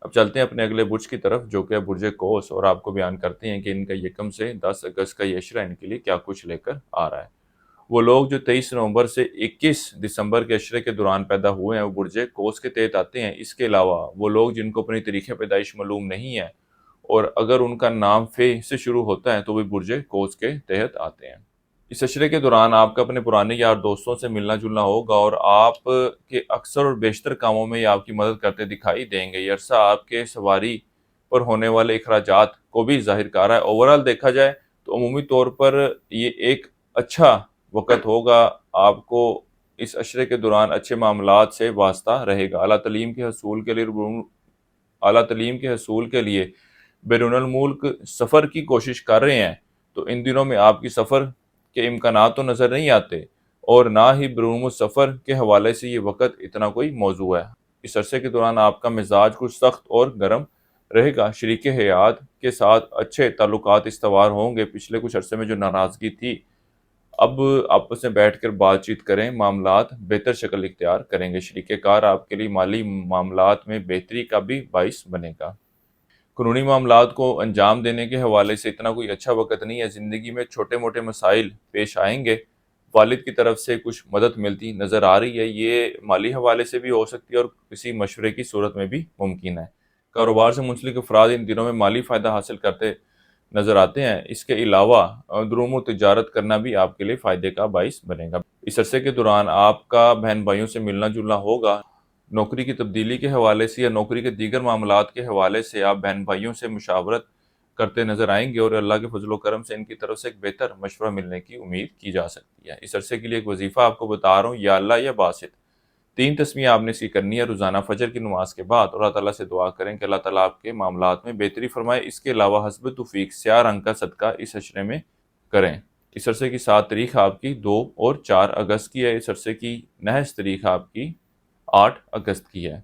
اب چلتے ہیں اپنے اگلے برج کی طرف جو کہ برج قوس، اور آپ کو بیان کرتے ہیں کہ ان کا 1 سے 10 اگست کا یہ عشرہ ان کے لیے کیا کچھ لے کر آ رہا ہے۔ وہ لوگ جو 23 نومبر سے 21 دسمبر کے عشرے کے دوران پیدا ہوئے ہیں وہ برج قوس کے تحت آتے ہیں۔ اس کے علاوہ وہ لوگ جن کو اپنی تاریخ پیدائش معلوم نہیں ہے اور اگر ان کا نام فے سے شروع ہوتا ہے تو وہ برج قوس کے تحت آتے ہیں۔ اس عشرے کے دوران آپ کا اپنے پرانے یار دوستوں سے ملنا جلنا ہوگا اور آپ کے اکثر اور بیشتر کاموں میں یہ آپ کی مدد کرتے دکھائی دیں گے۔ یہ عرصہ آپ کے سواری پر ہونے والے اخراجات کو بھی ظاہر کر رہا ہے۔ اوورال دیکھا جائے تو عمومی طور پر یہ ایک اچھا وقت ہوگا، آپ کو اس عشرے کے دوران اچھے معاملات سے واسطہ رہے گا۔ اعلیٰ تعلیم کے حصول کے لیے بیرون الملک سفر کی کوشش کر رہے ہیں تو ان دنوں میں آپ کی سفر کے امکانات تو نظر نہیں آتے، اور نہ ہی بیرون ملک سفر کے حوالے سے یہ وقت اتنا کوئی موضوع ہے۔ اس عرصے کے دوران آپ کا مزاج کچھ سخت اور گرم رہے گا۔ شریک حیات کے ساتھ اچھے تعلقات استوار ہوں گے۔ پچھلے کچھ عرصے میں جو ناراضگی تھی اب آپس میں بیٹھ کر بات چیت کریں، معاملات بہتر شکل اختیار کریں گے۔ شریک کار آپ کے لیے مالی معاملات میں بہتری کا بھی باعث بنے گا۔ قانونی معاملات کو انجام دینے کے حوالے سے اتنا کوئی اچھا وقت نہیں ہے۔ زندگی میں چھوٹے موٹے مسائل پیش آئیں گے۔ والد کی طرف سے کچھ مدد ملتی نظر آ رہی ہے، یہ مالی حوالے سے بھی ہو سکتی ہے اور کسی مشورے کی صورت میں بھی ممکن ہے۔ کاروبار سے منسلک افراد ان دنوں میں مالی فائدہ حاصل کرتے نظر آتے ہیں۔ اس کے علاوہ درومو تجارت کرنا بھی آپ کے لیے فائدے کا باعث بنے گا۔ اس عرصے کے دوران آپ کا بہن بھائیوں سے ملنا جلنا ہوگا۔ نوکری کی تبدیلی کے حوالے سے یا نوکری کے دیگر معاملات کے حوالے سے آپ بہن بھائیوں سے مشاورت کرتے نظر آئیں گے اور اللہ کے فضل و کرم سے ان کی طرف سے ایک بہتر مشورہ ملنے کی امید کی جا سکتی ہے۔ اس عرصے کے لیے ایک وظیفہ آپ کو بتا رہا ہوں، یا اللہ یا باسط، 3 تسمیہ آپ نے اس کی کرنی ہے روزانہ فجر کی نماز کے بعد، اور اللہ تعالیٰ سے دعا کریں کہ اللہ تعالیٰ آپ کے معاملات میں بہتری فرمائے۔ اس کے علاوہ حسب توفیق سیاہ رنگ کا صدقہ اس عشرے میں کریں۔ اس عرصے کی 7 تاریخ آپ کی 2 اور 4 اگست کی ہے۔ اس عرصے کی نحس تاریخ آپ کی 8 اگست کی ہے۔